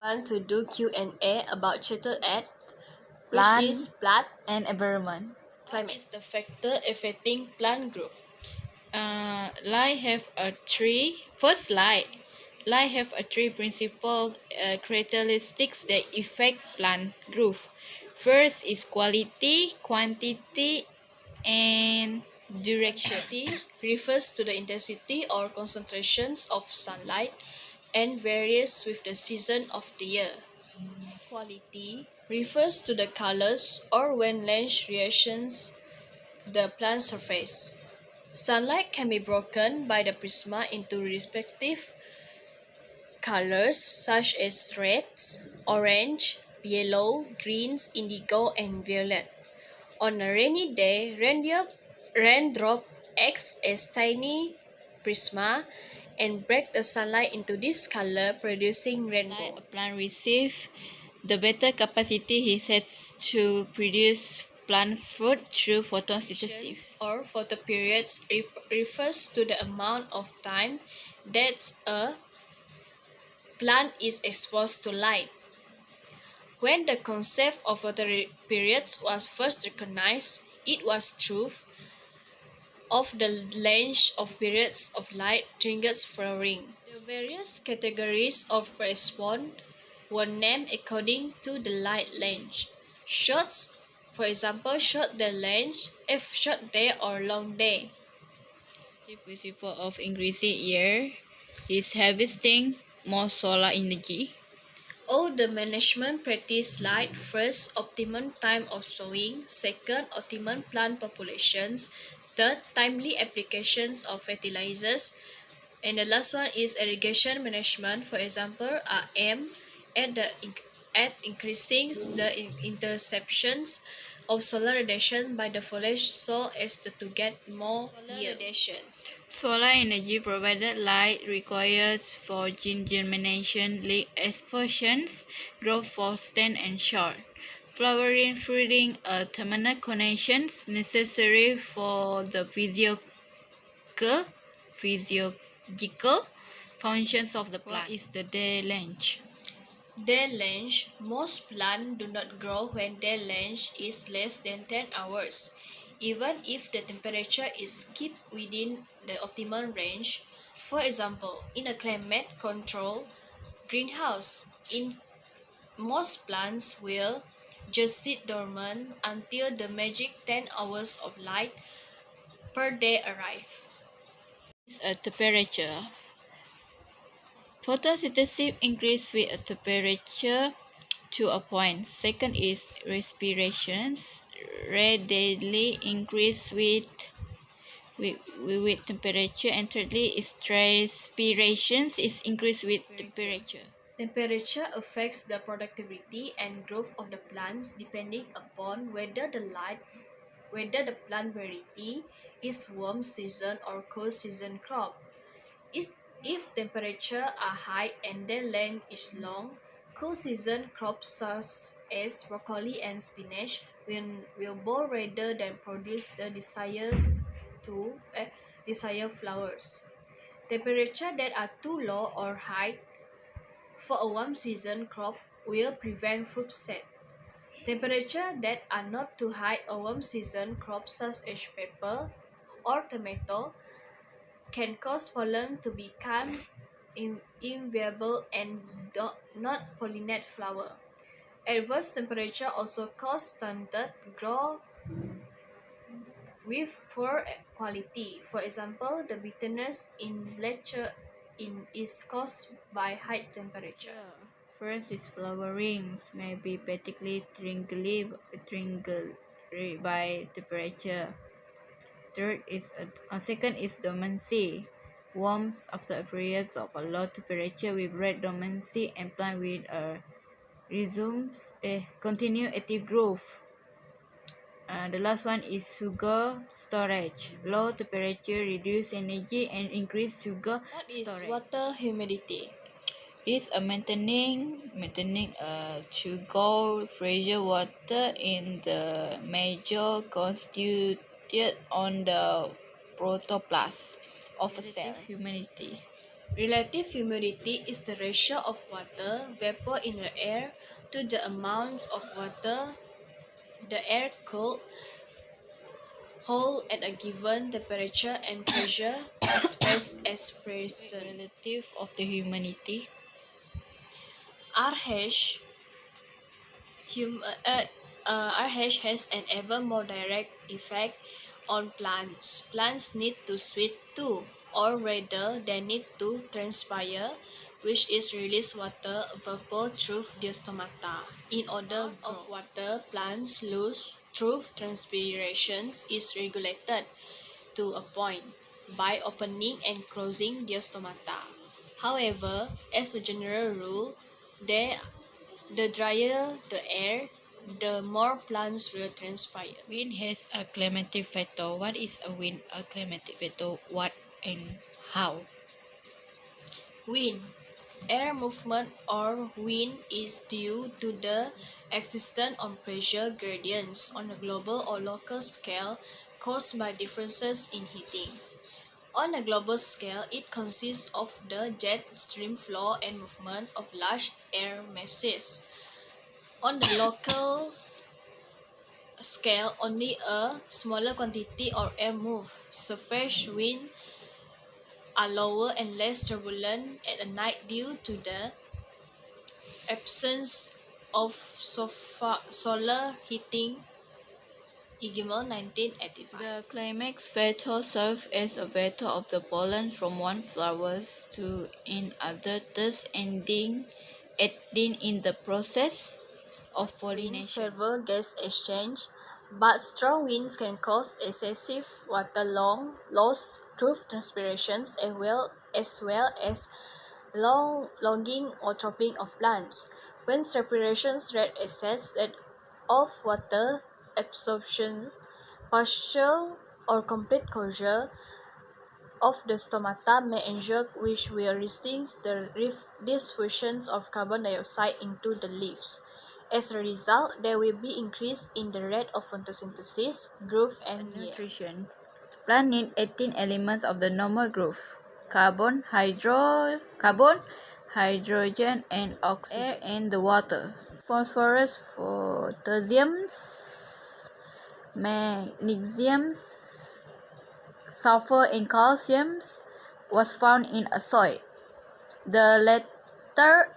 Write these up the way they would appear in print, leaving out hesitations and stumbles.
Want to do Q&A about chapter 8, which Plant is plant. and environment. Climate is the factor affecting plant growth. Light have a three. First, light have a three principal characteristics that affect plant growth. First is quality, quantity, and direction. Quantity refers to the intensity or concentrations of sunlight and varies with the season of the year. Quality refers to the colors or when lens reactions the plant surface. Sunlight can be broken by the prisma into respective colors such as reds, orange, yellow, greens, indigo, and violet. On a rainy day, raindrop acts as tiny prisma and break the sunlight into this color, producing rainbow. A plant receive the better capacity he has to produce plant fruit through photosynthesis. Or photoperiods refers to the amount of time that a plant is exposed to light. When the concept of photoperiods was first recognized, it was true of the length of periods of light triggers flowering. The various categories of response were named according to the light length. Shots, for example, short day length, if short day or long day. The principle of increasing year is harvesting more solar energy. All the management practice light first optimum time of sowing, second optimum plant populations, third timely applications of fertilizers, and the last one is irrigation management. For example, aim at increasing the interceptions of solar radiation by the foliage so as to get more radiations. Solar energy provided light required for gene germination, leaf explosions, growth for stem and short, flowering, fruiting, terminal connections necessary for the physiological functions of the plant. What is the day length? Day length. Most plants do not grow when day length is less than 10 hours. Even if the temperature is kept within the optimal range. For example, in a climate control greenhouse, most plants will just sit dormant until the magic 10 hours of light per day arrive. A temperature. Photosynthesis increase with a temperature to a point. Second is respirations. Readily increase with temperature. And thirdly is transpirations is increased with temperature. Temperature affects the productivity and growth of the plants depending upon whether the plant variety is warm season or cold season crop. If temperature are high and their length is long, cool season crops such as broccoli and spinach will bow rather than produce the desired flowers. Temperature that are too low or high for a warm season crop will prevent fruit set. Temperature that are not too high or warm season crops such as pepper or tomato can cause pollen to become inviable and not pollinate flower. Adverse temperature also cause stunted growth with poor quality. For example, the bitterness in leche is caused by high temperature. First is flowerings may be particularly triggered by temperature. Second is dormancy. Worms after a period of a low temperature with red dormancy and plant with resumes a continued active growth. The last one is sugar storage. Low temperature reduce energy and increase sugar What is storage. water humidity? Is a maintaining sugar pressure water in the major constituted on the protoplasm of a cell. Humidity. Relative humidity is the ratio of water vapor in the air to the amount of water the air could hold at a given temperature and pressure expressed as present. Relative of the humanity. RH, hum, uh, RH has an ever more direct effect on plants. Plants need to sweat too, or rather, they need to transpire, which is release water vapor through the stomata. In order of water plants lose through transpirations is regulated to a point by opening and closing the stomata. However, as a general rule, they the drier the air, the more plants will transpire. Wind has a climatic factor. What is a wind? A climatic factor. What and how? Wind. Air movement or wind is due to the existence of pressure gradients on a global or local scale caused by differences in heating. On a global scale, it consists of the jet stream flow and movement of large air masses. On the local scale, only a smaller quantity of air move. Surface winds are lower and less turbulent at night due to the absence of solar heating. Igimo 1985. The climax vector serves as a vector of the pollen from one flower to another, thus aiding in the process of pollination. Favor gas exchange, but strong winds can cause excessive water loss through transpirations as well as logging or chopping of plants. When transpirations rate excess that of water absorption, partial or complete closure of the stomata may ensure, which will restrict the diffusion of carbon dioxide into the leaves. As a result, there will be increase in the rate of photosynthesis, growth, and Nutrition. The plant needs 18 elements of the normal growth: carbon, hydrogen, and oxygen, air, and the water. Phosphorus, potassium, magnesium, sulfur, and calcium was found in a soil. The latter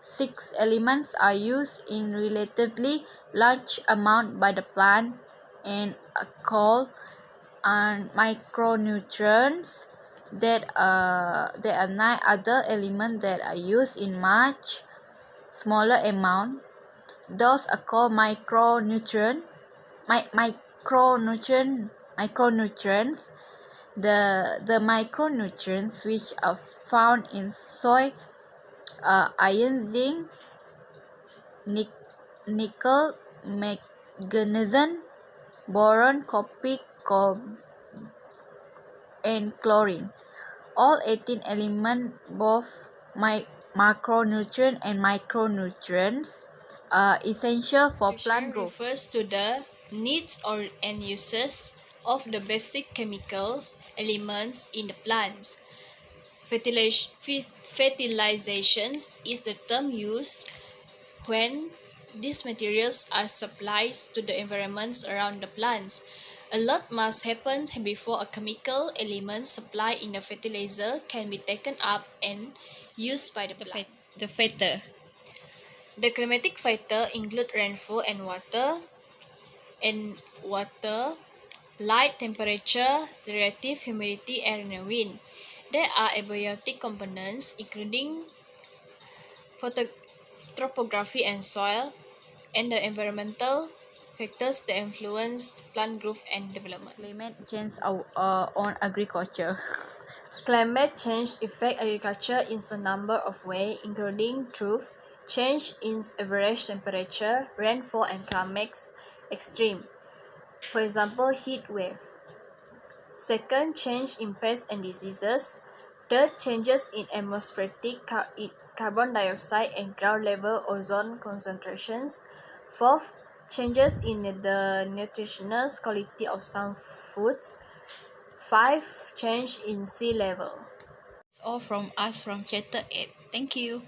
6 elements are used in relatively large amount by the plant and are called micronutrients. There are 9 other elements that are used in much smaller amount. Those are called micronutrients. Micronutrients. The micronutrients which are found in soil are iron, zinc, nickel, magnesium, boron, copper, and chlorine. All 18 elements, both macronutrients and micronutrients, are essential for plant growth. refers to the needs and uses of the basic chemicals elements in the plants. Fertilizations is the term used when these materials are supplied to the environments around the plants. A lot must happen before a chemical element supplied in the fertilizer can be taken up and used by the plant. The factor. The climatic factor include rainfall and water, light, temperature, relative humidity, and wind. There are abiotic components including topography and soil, and the environmental factors that influence plant growth and development. Climate change on agriculture. Climate change affects agriculture in a number of ways, including through change in average temperature, rainfall, and climate extreme. For example, heat wave. Second, change in pests and diseases. Third, changes in atmospheric carbon dioxide and ground level ozone concentrations. Fourth, changes in the nutritional quality of some foods. 5. Change in sea level. All from us from Chapter 8. Thank you.